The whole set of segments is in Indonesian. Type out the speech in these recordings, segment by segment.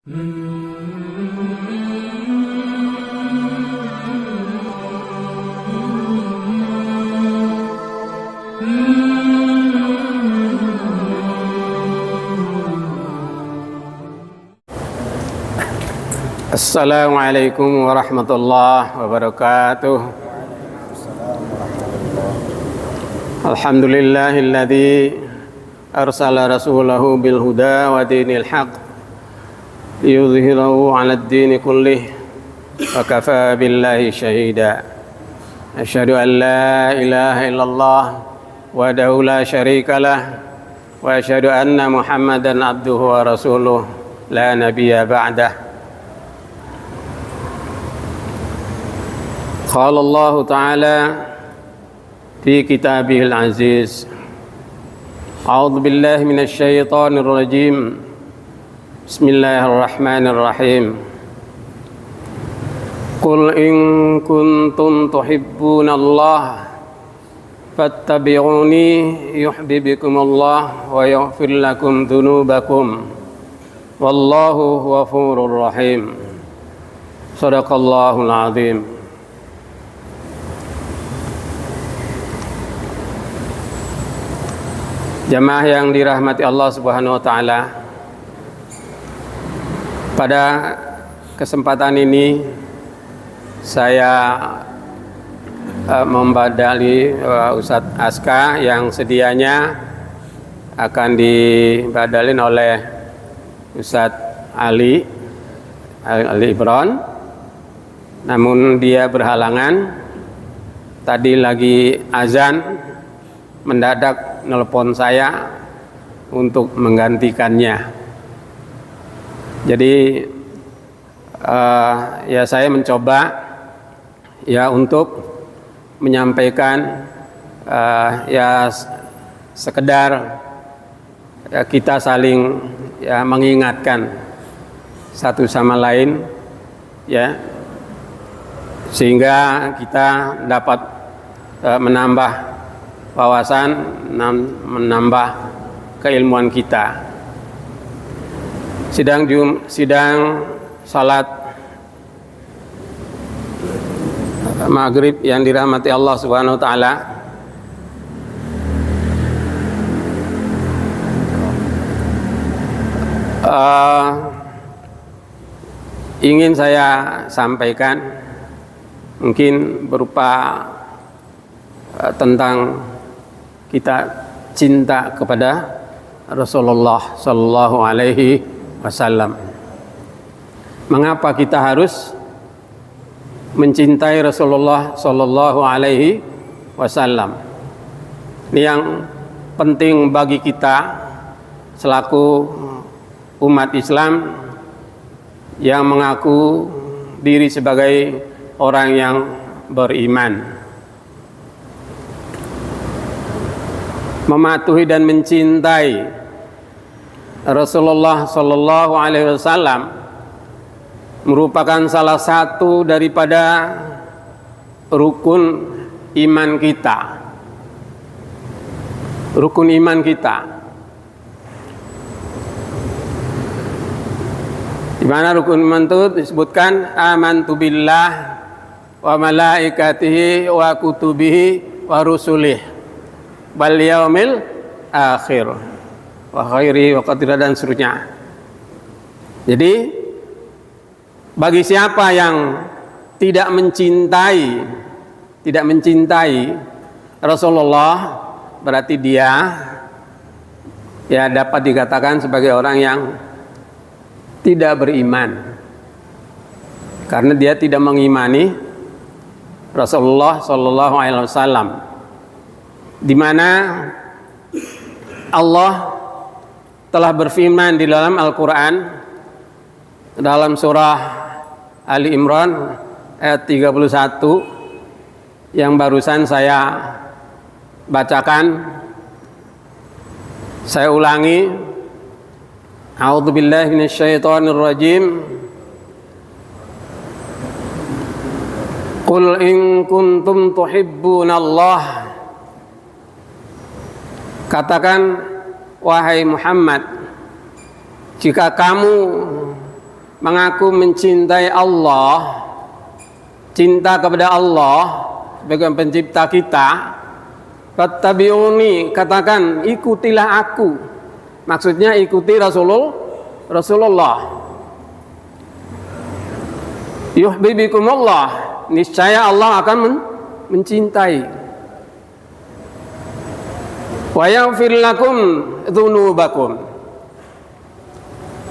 Assalamualaikum warahmatullahi wabarakatuh. Alhamdulillahilladzi arsala rasulahu bil huda wa dinil haq liyudhhirahu 'alad dini kullih wa kafaa billahi shahida. Asyhadu an la ilaha illallah wahdahu la syarikalah wa asyhadu anna Muhammadan abduhu wa rasuluh la nabiyya ba'dah. Qala Allah Ta'ala fi kitabihil aziz. A'udzu billahi minasy syaithanir rajim. Bismillahirrahmanirrahim. Qul in kuntum tuhibbunallaha fattabi'uni yuhibbukumullah wa yaghfir lakum dzunubakum. Wallahu ghafurur rahim. Shadaqallahul azim. Jamaah yang dirahmati Allah Subhanahu wa taala, pada kesempatan ini saya membadali Ustadz Aska yang sedianya akan dibadalin oleh Ustadz Ali Ibron, namun dia berhalangan. Tadi lagi azan, mendadak nelpon saya untuk menggantikannya. Jadi ya saya mencoba ya untuk menyampaikan ya sekedar ya kita saling ya mengingatkan satu sama lain ya, sehingga kita dapat menambah wawasan, menambah keilmuan kita. Sidang salat maghrib yang dirahmati Allah Subhanahu wa taala, ingin saya sampaikan mungkin berupa tentang kita cinta kepada Rasulullah Sallallahu Alaihi Wasallam. Mengapa kita harus mencintai Rasulullah Sallallahu Alaihi Wasallam? Ini yang penting bagi kita selaku umat Islam yang mengaku diri sebagai orang yang beriman. Mematuhi dan mencintai Rasulullah Sallallahu Alaihi Wasallam merupakan salah satu daripada rukun iman kita. Rukun iman kita. Di mana rukun iman itu disebutkan amantu billah wa malaikatihi wa kutubihi wa rusulih wal yaumil akhir wa khairi wa qadra dan seterusnya. Jadi bagi siapa yang tidak mencintai Rasulullah, berarti dia ya dapat dikatakan sebagai orang yang tidak beriman, karena dia tidak mengimani Rasulullah Sallallahu Alaihi Wasallam, di mana Allah telah berfirman di dalam Al-Quran dalam surah Ali Imran ayat 31 yang barusan saya bacakan. Saya ulangi, a'udzubillahi minasyaitonirrajim. Qul in kuntum tuhibbunallah, katakan wahai Muhammad, jika kamu mengaku mencintai Allah, cinta kepada Allah sebagai pencipta kita, fattabi'uni, katakan ikutilah aku. Maksudnya ikuti Rasulullah. Yuhibbukumullah, niscaya Allah akan mencintai. Wa yaghfir lakum dzunubakum,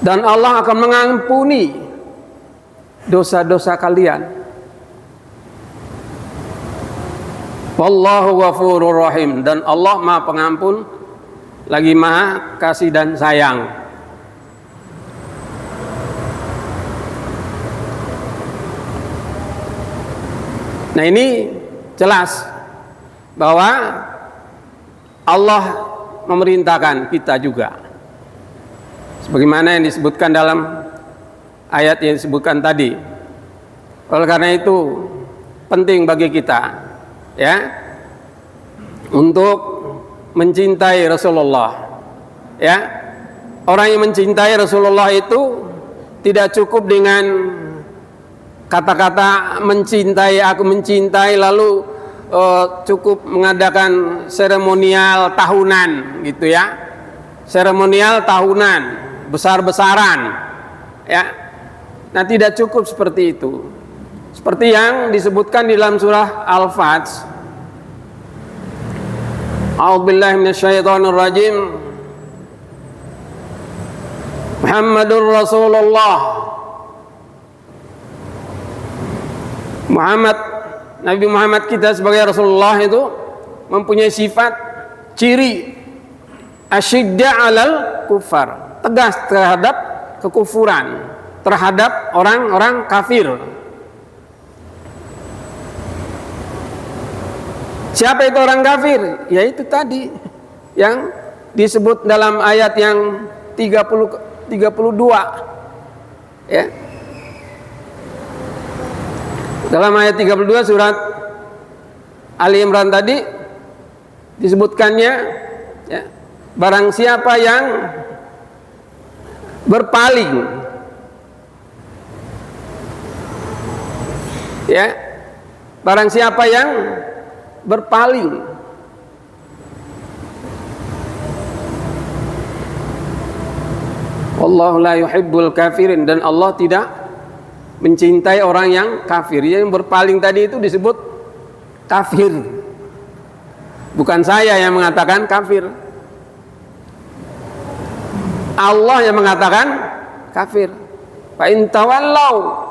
dan Allah akan mengampuni dosa-dosa kalian. Wallahu ghafurur rahim, dan Allah Maha Pengampun lagi Maha Kasih dan Sayang. Nah, ini jelas bahwa Allah memerintahkan kita juga, sebagaimana yang disebutkan dalam ayat yang disebutkan tadi. Oleh karena itu penting bagi kita, ya, untuk mencintai Rasulullah. Ya, orang yang mencintai Rasulullah itu tidak cukup dengan kata-kata mencintai, aku mencintai, lalu cukup mengadakan seremonial tahunan gitu ya, seremonial tahunan besar-besaran ya. Nah, tidak cukup seperti itu, seperti yang disebutkan di dalam surah Al-Fats. A'udzubillahi minasyaitonir rajim. Muhammadur Rasulullah. Nabi Muhammad kita sebagai Rasulullah itu mempunyai sifat ciri asyidda 'alal kufar, tegas terhadap kekufuran, terhadap orang-orang kafir. Siapa itu orang kafir? Yaitu tadi yang disebut dalam ayat yang 32 ya. Dalam ayat 32 surat Ali Imran tadi disebutkannya ya, barang siapa yang berpaling ya, barang siapa yang berpaling wallahu la yuhibbul kafirin, dan Allah tidak mencintai orang yang kafir. Yang berpaling tadi itu disebut kafir, bukan saya yang mengatakan kafir, Allah yang mengatakan kafir. Fa in tawallau,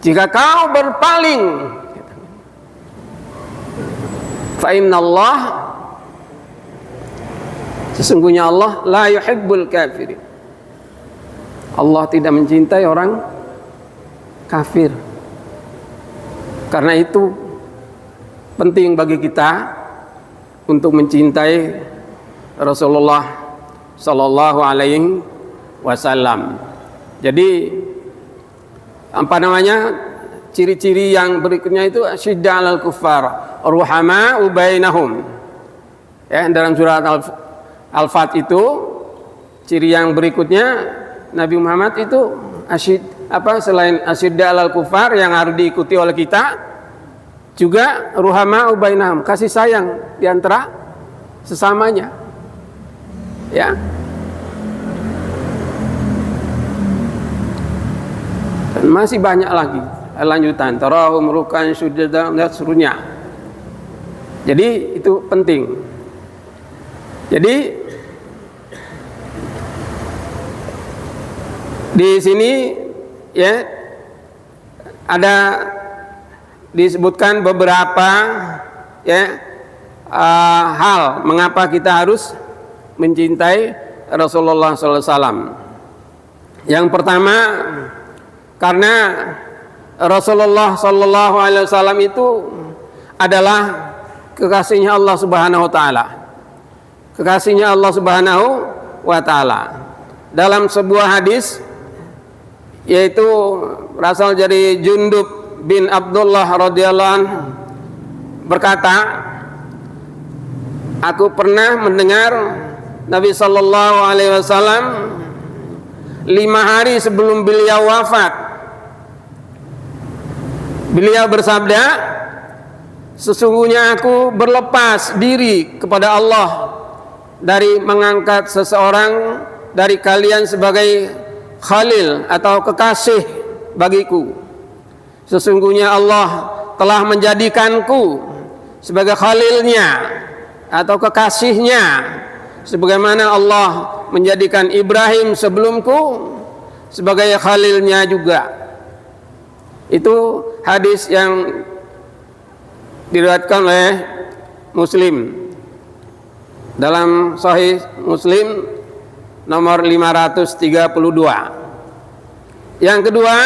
jika kau berpaling, fa innallah, sesungguhnya Allah la yuhibbul kafirin, Allah tidak mencintai orang kafir. Karena itu penting bagi kita untuk mencintai Rasulullah Sallallahu Alaihi Wasallam. Jadi apa namanya, ciri-ciri yang berikutnya itu asyidda 'alal kuffar ruhama'u bainahum. Ya, dalam surat Al-Fat itu ciri yang berikutnya Nabi Muhammad itu selain asyidda 'alal kufar yang harus diikuti oleh kita, juga ruhama'u bainahum, kasih sayang di antara sesamanya. Ya. Dan masih banyak lagi lanjutan, tarahum ruk'an sujadan dan seterusnya. Jadi itu penting. Jadi di sini ya ada disebutkan beberapa ya hal mengapa kita harus mencintai Rasulullah SAW. Yang pertama, karena Rasulullah SAW itu adalah kekasihnya Allah Subhanahu Wa Taala, kekasihnya Allah Subhanahu Wa Taala. Dalam sebuah hadis, yaitu berasal dari Jundub bin Abdullah radhiyallahu anhu, berkata, aku pernah mendengar Nabi sallallahu alaihi wasallam 5 hari sebelum beliau wafat, beliau bersabda, sesungguhnya aku berlepas diri kepada Allah dari mengangkat seseorang dari kalian sebagai khalil atau kekasih bagiku. Sesungguhnya Allah telah menjadikanku sebagai khalilnya atau kekasihnya, sebagaimana Allah menjadikan Ibrahim sebelumku sebagai khalilnya juga. Itu hadis yang diriwayatkan oleh Muslim dalam Sahih Muslim nomor 532. Yang kedua,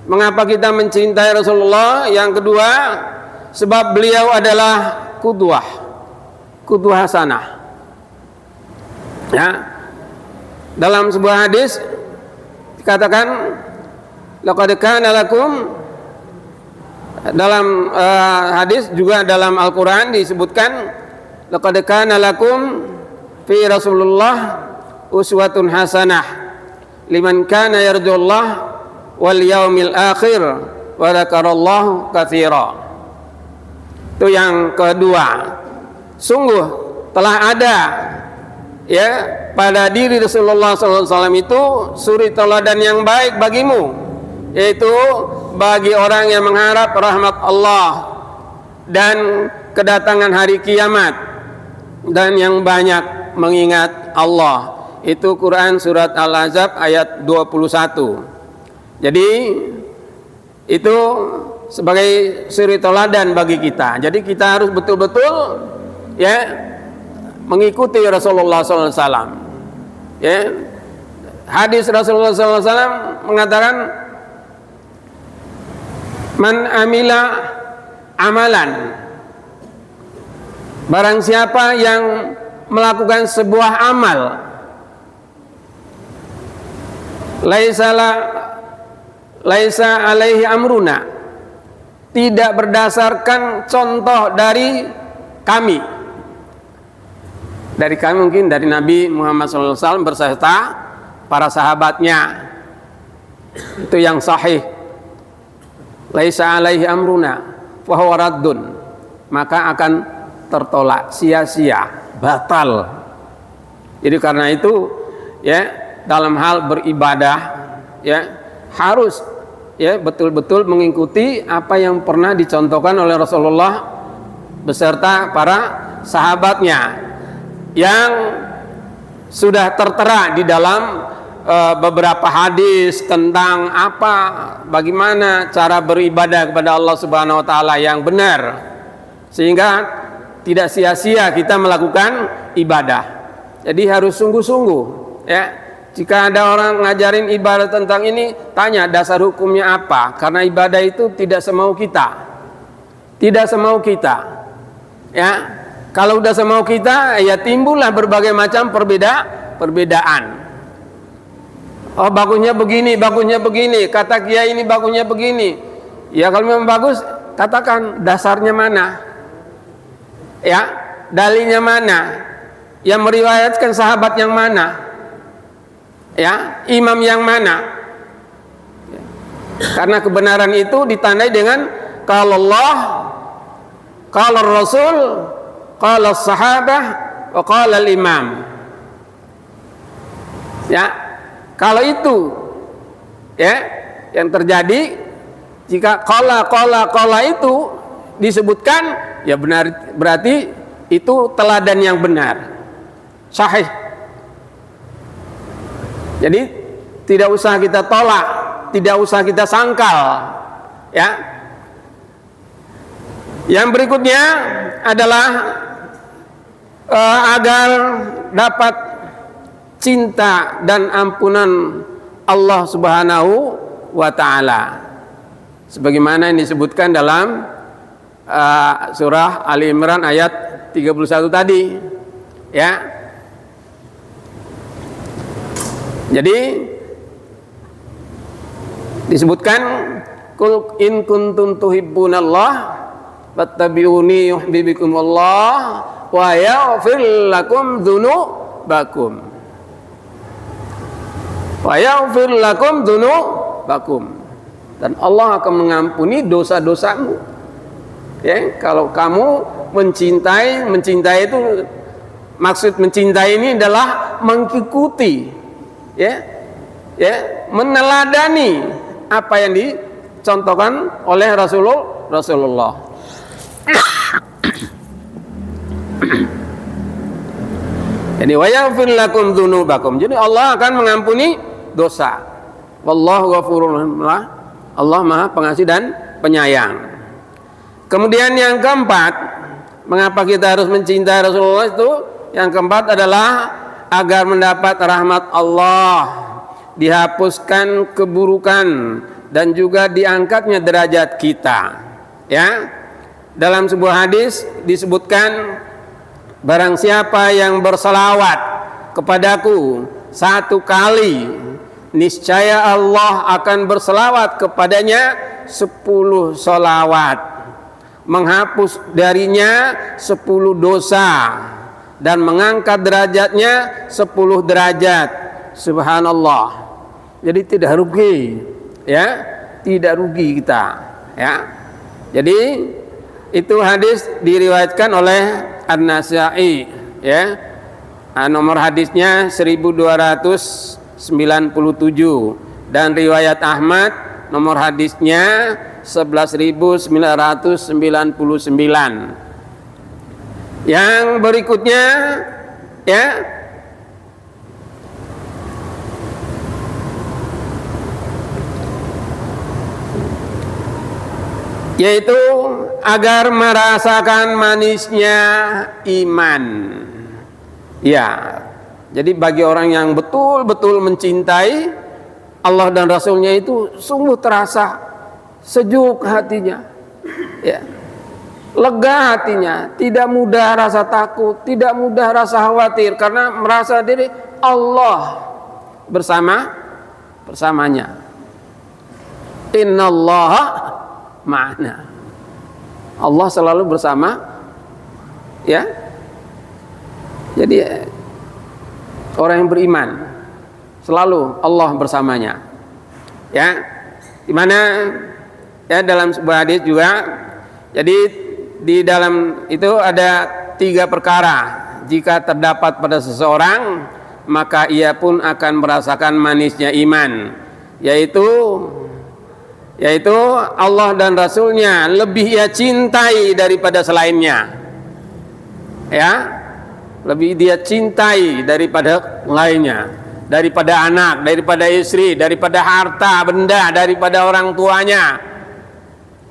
mengapa kita mencintai Rasulullah? Yang kedua, sebab beliau adalah qudwah hasanah. Ya. Dalam sebuah hadis dikatakan, laqad kana lakum, dalam hadis juga dalam Al-Qur'an disebutkan, laqad kana lakum fi Rasulullah uswatun hasanah liman kana yarjullah wal yaumil akhir wa dzakarallahu katsira. Itu yang kedua. Sungguh telah ada ya pada diri Rasulullah SAW itu suri teladan yang baik bagimu, yaitu bagi orang yang mengharap rahmat Allah dan kedatangan hari kiamat, dan yang banyak mengingat Allah. Itu Quran surat Al-Ahzab ayat 21. Jadi itu sebagai suri teladan bagi kita. Jadi kita harus betul-betul ya mengikuti Rasulullah SAW. Ya, hadis Rasulullah SAW mengatakan, man amila amalan, barang siapa yang melakukan sebuah amal, laisa alaihi amruna, tidak berdasarkan contoh dari kami. Dari kami mungkin dari Nabi Muhammad SAW berserta para sahabatnya. Itu yang sahih. Laisa alaihi amruna fa huwa raddun, maka akan tertolak, sia-sia, batal. Jadi karena itu ya, dalam hal beribadah ya harus ya betul-betul mengikuti apa yang pernah dicontohkan oleh Rasulullah beserta para sahabatnya, yang sudah tertera di dalam beberapa hadis tentang bagaimana cara beribadah kepada Allah Subhanahu wa taala yang benar, sehingga tidak sia-sia kita melakukan ibadah. Jadi harus sungguh-sungguh ya. Jika ada orang ngajarin ibadah tentang ini, tanya dasar hukumnya apa, karena ibadah itu tidak semau kita. Tidak semau kita. Ya. Kalau udah semau kita, ya timbullah berbagai macam perbedaan. Oh, bagusnya begini, kata kiai ini bagusnya begini. Ya kalau memang bagus, katakan dasarnya mana? Ya, dalilnya mana? Yang meriwayatkan sahabat yang mana? Ya, imam yang mana? Karena kebenaran itu ditandai dengan qala Allah, qala Rasul, qala sahabah, wa qala imam. Ya, kalau itu ya yang terjadi, jika qala itu disebutkan, ya benar, berarti itu teladan yang benar, sahih. Jadi tidak usah kita tolak, tidak usah kita sangkal, ya. Yang berikutnya adalah agar dapat cinta dan ampunan Allah Subhanahu wa taala, sebagaimana yang disebutkan dalam surah Ali Imran ayat 31 tadi, ya. Jadi disebutkan, qul in kuntum tuhibbunallah fattabi'uni yuhibbukumullah wa yaghfir lakum dzunubakum. Wa yaghfir lakum dzunubakum. Dan Allah akan mengampuni dosa-dosamu. Ya, kalau kamu mencintai itu, maksud mencintai ini adalah mengikuti, ya, meneladani apa yang dicontohkan oleh Rasulullah. Jadi wa yaghfir lakum dzunubakum. Jadi Allah akan mengampuni dosa. Wallahu ghafurur rahim. Allah Maha Pengasih dan Penyayang. Kemudian yang keempat, mengapa kita harus mencintai Rasulullah itu? Yang keempat adalah agar mendapat rahmat Allah, dihapuskan keburukan dan juga diangkatnya derajat kita. Ya. Dalam sebuah hadis disebutkan, barang siapa yang berselawat kepadaku 1 kali, niscaya Allah akan berselawat kepadanya 10 solawat, menghapus darinya 10 dosa dan mengangkat derajatnya 10 derajat. Subhanallah. Jadi tidak rugi, ya, tidak rugi kita, ya. Jadi itu hadis diriwayatkan oleh An-Nasa'i, ya. Nomor hadisnya 1297 dan riwayat Ahmad nomor hadisnya 11.999. Yang berikutnya, ya, yaitu agar merasakan manisnya iman. Ya, jadi bagi orang yang betul-betul mencintai Allah dan Rasulnya itu sungguh terasa sejuk hatinya, ya, lega hatinya, tidak mudah rasa takut, tidak mudah rasa khawatir, karena merasa diri Allah bersamanya. Innallaha ma'ana. Allah selalu bersama, ya. Jadi orang yang beriman selalu Allah bersamanya, ya. Di mana, ya, dalam sebuah hadis juga, jadi di dalam itu ada 3 perkara. Jika terdapat pada seseorang, maka ia pun akan merasakan manisnya iman, yaitu Allah dan Rasulnya lebih ia cintai daripada selainnya, ya, lebih dia cintai daripada lainnya, daripada anak, daripada istri, daripada harta benda, daripada orang tuanya,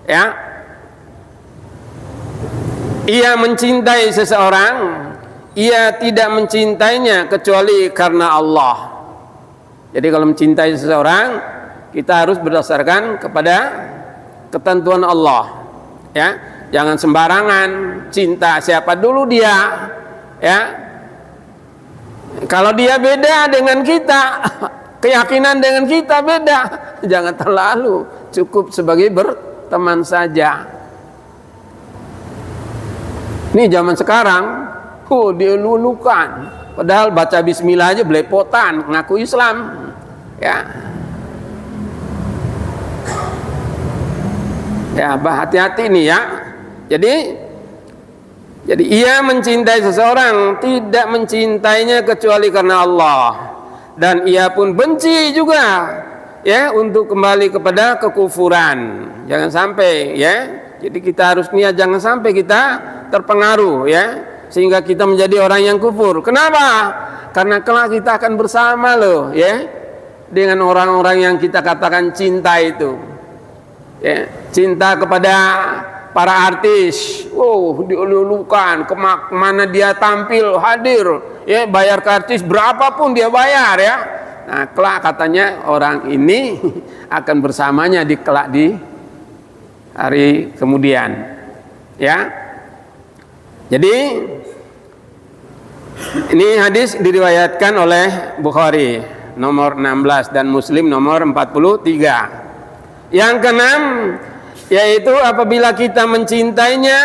ya. Ia mencintai seseorang, ia tidak mencintainya kecuali karena Allah. Jadi kalau mencintai seseorang, kita harus berdasarkan kepada ketentuan Allah, ya. Jangan sembarangan cinta siapa dulu dia, ya. Kalau dia beda dengan kita, keyakinan dengan kita beda, jangan terlalu, cukup sebagai berteman saja. Ini zaman sekarang, dilulukan, padahal baca bismillah aja belepotan, ngaku Islam, ya. Ya, hati-hati nih, ya. Jadi ia mencintai seseorang, tidak mencintainya kecuali karena Allah, dan ia pun benci juga, ya, untuk kembali kepada kekufuran. Jangan sampai, ya. Jadi kita harus niat jangan sampai kita terpengaruh, ya, sehingga kita menjadi orang yang kufur. Kenapa? Karena kelak kita akan bersama loh, ya, dengan orang-orang yang kita katakan cinta itu, ya. Cinta kepada para artis, diululukan, kemana dia tampil hadir, ya, bayar ke artis berapapun dia bayar, ya. Nah, kelak katanya orang ini akan bersamanya di kelak di hari kemudian, ya. Jadi ini hadis diriwayatkan oleh Bukhari nomor 16 dan Muslim nomor 43. Yang keenam, yaitu apabila kita mencintainya,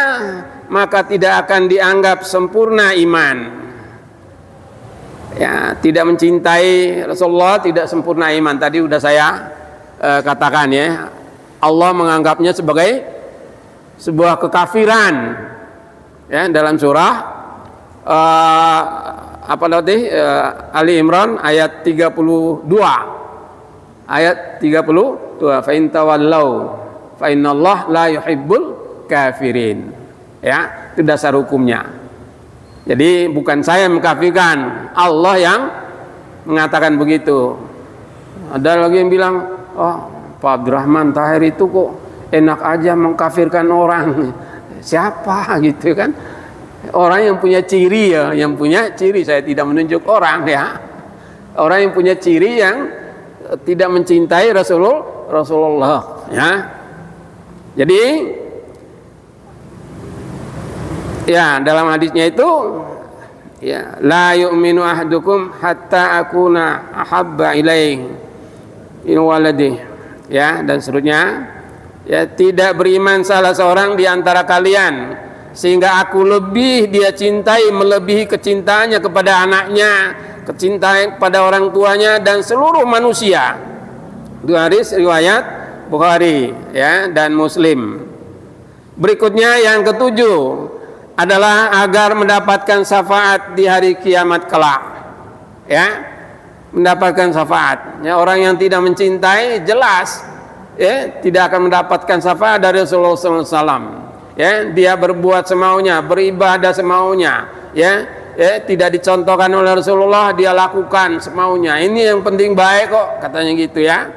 maka tidak akan dianggap sempurna iman. ya, tidak mencintai Rasulullah tidak sempurna iman. Tadi sudah saya katakan ya, Allah menganggapnya sebagai sebuah kekafiran ya, dalam surah Ali Imran ayat 32 fa in tawallau fa innallaha la yuhibbul kafirin. Ya, itu dasar hukumnya. Jadi bukan saya yang mengkafirkan, Allah yang mengatakan begitu. Ada lagi yang bilang, oh Pak Abdurrahman Tahir itu kok enak aja mengkafirkan orang. Siapa gitu kan? Orang yang punya ciri ya, yang punya ciri, saya tidak menunjuk orang ya. Orang yang punya ciri yang tidak mencintai Rasulullah ya. Jadi ya, dalam hadisnya itu ya, la yu'minu ahadukum hatta akuna ahabba ilaihi min waladi ya, dan seterusnya ya, tidak beriman salah seorang di antara kalian sehingga aku lebih dia cintai melebihi kecintaannya kepada anaknya, kecintaan kepada orang tuanya dan seluruh manusia. Itu hadis riwayat Bukhari ya dan Muslim. Berikutnya yang ketujuh adalah agar mendapatkan syafaat di hari kiamat kelak ya, mendapatkan syafaat ya. Orang yang tidak mencintai jelas ya tidak akan mendapatkan syafaat dari Rasulullah SAW ya. Dia berbuat semaunya, beribadah semaunya ya, tidak dicontohkan oleh Rasulullah, dia lakukan semaunya. Ini yang penting baik kok katanya gitu ya.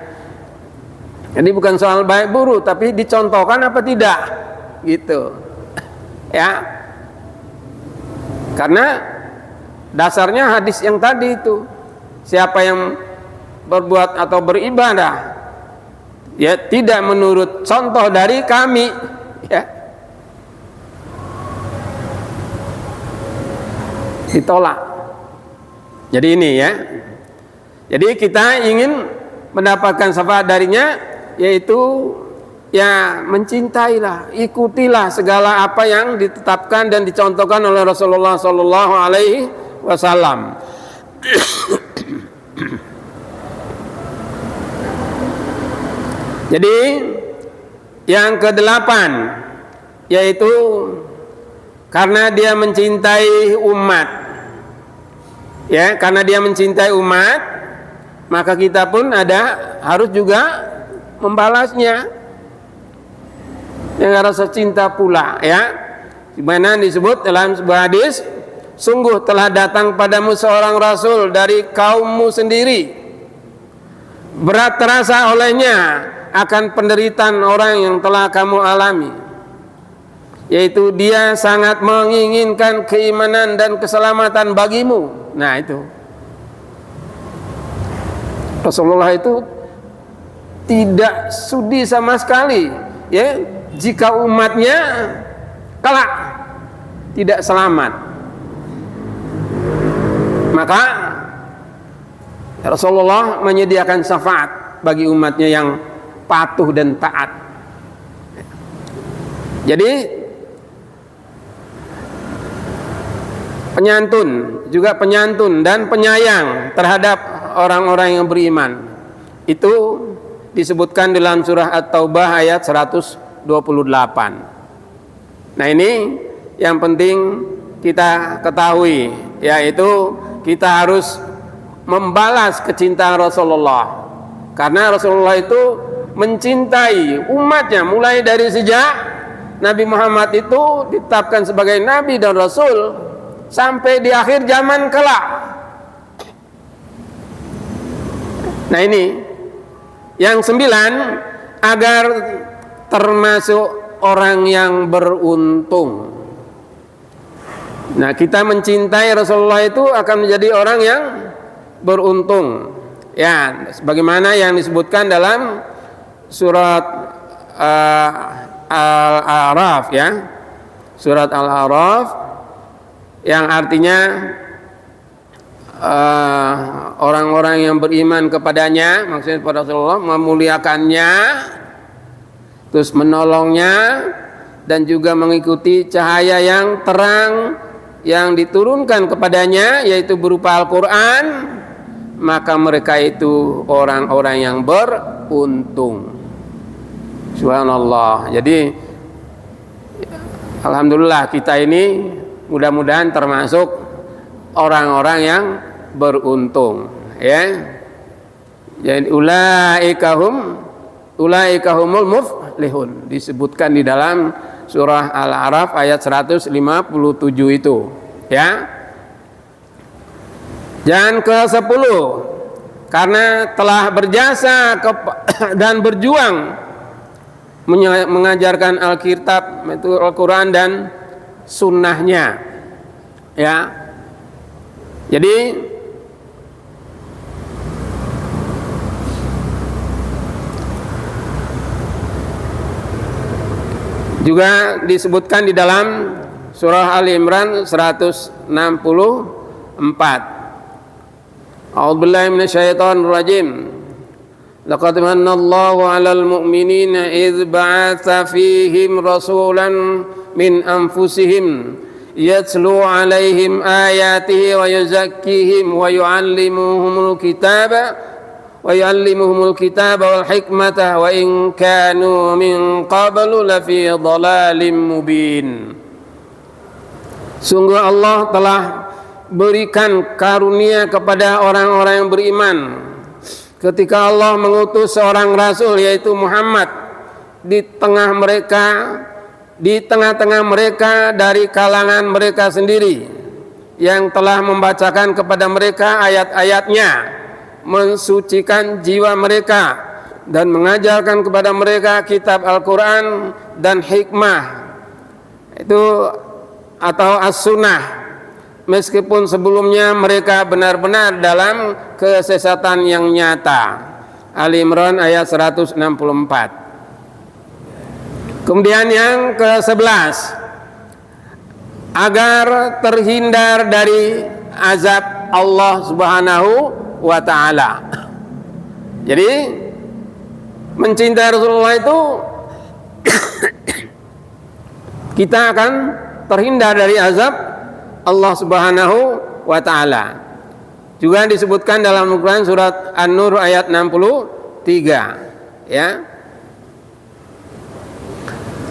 Jadi bukan soal baik buruk, tapi dicontohkan apa tidak gitu ya. Karena dasarnya hadis yang tadi itu, siapa yang berbuat atau beribadah ya tidak menurut contoh dari kami ya, ditolak. Jadi ini ya, jadi kita ingin mendapatkan syafaat darinya, yaitu ya mencintailah, ikutilah segala apa yang ditetapkan dan dicontohkan oleh Rasulullah Sallallahu Alaihi Wasallam. Jadi yang kedelapan yaitu karena dia mencintai umat, ya, karena dia mencintai umat, maka kita pun harus juga membalasnya dengan rasa cinta pula ya. Di mana disebut dalam sebuah hadis, sungguh telah datang padamu seorang rasul dari kaummu sendiri, berat terasa olehnya akan penderitaan orang yang telah kamu alami, yaitu dia sangat menginginkan keimanan dan keselamatan bagimu. Nah itu Rasulullah itu tidak sudi sama sekali ya jika umatnya kelak tidak selamat. Maka Rasulullah menyediakan syafaat bagi umatnya yang patuh dan taat. Jadi penyantun dan penyayang terhadap orang-orang yang beriman itu disebutkan dalam surah At-Taubah ayat 128. Nah ini yang penting kita ketahui, yaitu kita harus membalas kecintaan Rasulullah, karena Rasulullah itu mencintai umatnya mulai dari sejak Nabi Muhammad itu ditetapkan sebagai Nabi dan Rasul sampai di akhir zaman kelak. Nah ini yang 9, agar termasuk orang yang beruntung. Nah kita mencintai Rasulullah itu akan menjadi orang yang beruntung ya, sebagaimana yang disebutkan dalam surat Al-A'raf ya, surat Al-A'raf yang artinya orang-orang yang beriman kepadanya, maksudnya kepada Rasulullah, memuliakannya, terus menolongnya, dan juga mengikuti cahaya yang terang yang diturunkan kepadanya yaitu berupa Al-Quran, maka mereka itu orang-orang yang beruntung. Subhanallah. Jadi alhamdulillah kita ini mudah-mudahan termasuk orang-orang yang beruntung, ya. Jadi ulaika humul muflihun, disebutkan di dalam surah Al-A'raf ayat 157 itu, ya. Dan ke-10, karena telah berjasa dan berjuang mengajarkan Alkitab, itu Al-Quran dan sunnahnya, ya. Jadi juga disebutkan di dalam surah Ali Imran 164. A'udzubillahi minasyaitonir rajim. Laqad manallahu 'alal mu'minina idz ba'atsa fihim rasulan min anfusihim yatlu 'alaihim ayatihi wa yuzakkihim wa yu'allimuhumul kitaba wal hikmata wa in kanu min qablu lafi dhalalin mubin. Sungguh Allah telah berikan karunia kepada orang-orang yang beriman ketika Allah mengutus seorang rasul yaitu Muhammad di tengah-tengah mereka dari kalangan mereka sendiri, yang telah membacakan kepada mereka ayat-ayatnya, mensucikan jiwa mereka dan mengajarkan kepada mereka kitab Al-Quran dan hikmah itu atau as-sunnah, meskipun sebelumnya mereka benar-benar dalam kesesatan yang nyata. Ali Imran ayat 164. Kemudian yang ke-11, agar terhindar dari azab Allah Subhanahu wa ta'ala. Jadi mencintai Rasulullah itu kita akan terhindar dari azab Allah Subhanahu wa ta'ala. Juga disebutkan dalam Al-Quran surat An-Nur ayat 63, ya.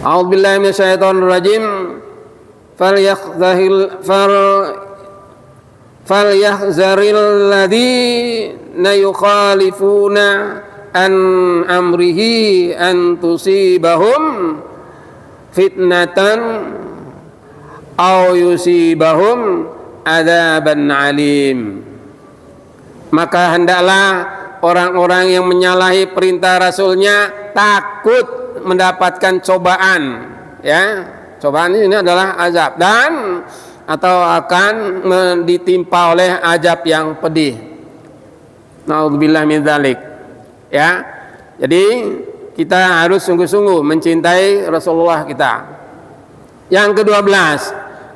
A'udzubillahi minasyaitonir rajim. Falyahzaril ladzina yukhalifuna an amrihi an tusibahum fitnatan aw yusibahum adzaban alim. Maka hendaklah orang-orang yang menyalahi perintah Rasulnya takut mendapatkan cobaan, ya. Cobaan ini adalah azab dan atau akan ditimpa oleh azab yang pedih. Na'udzubillah min dzalik, ya. Jadi kita harus sungguh-sungguh mencintai Rasulullah kita. Yang ke-12,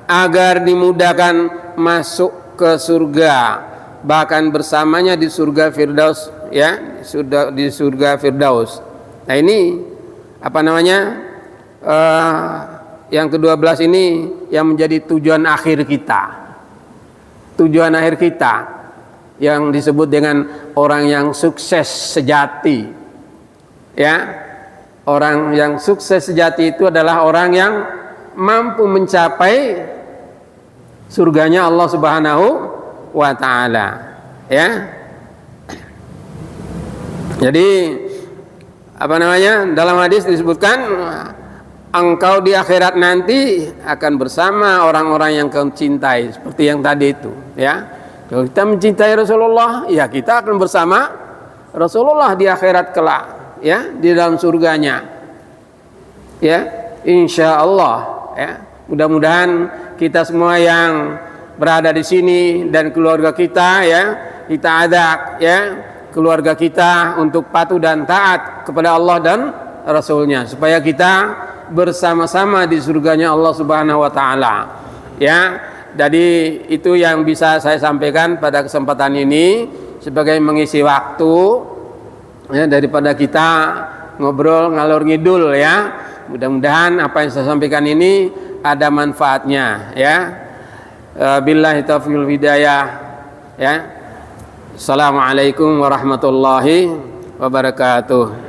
agar dimudahkan masuk ke surga, bahkan bersamanya di surga Firdaus, ya, di surga Firdaus. Nah ini apa namanya? Yang ke-12 ini yang menjadi tujuan akhir kita. Tujuan akhir kita yang disebut dengan orang yang sukses sejati. Ya. Orang yang sukses sejati itu adalah orang yang mampu mencapai surganya Allah Subhanahu wa ta'ala, ya. Jadi apa namanya, dalam hadis disebutkan engkau di akhirat nanti akan bersama orang-orang yang kau cintai, seperti yang tadi itu, ya. Kalau kita mencintai Rasulullah, ya kita akan bersama Rasulullah di akhirat kelak, ya, di dalam surganya, ya, insya Allah. Ya, mudah-mudahan kita semua yang berada di sini dan keluarga kita, ya, kita ajak, ya, keluarga kita untuk patuh dan taat kepada Allah dan Rasulnya, supaya kita bersama-sama di surganya Allah Subhanahu wa ta'ala, ya. Jadi itu yang bisa saya sampaikan pada kesempatan ini sebagai mengisi waktu, ya, daripada kita ngobrol ngalor ngidul, ya. Mudah-mudahan apa yang saya sampaikan ini ada manfaatnya, ya. Billahi taufiq hidayah ya. Assalamualaikum warahmatullahi wabarakatuh.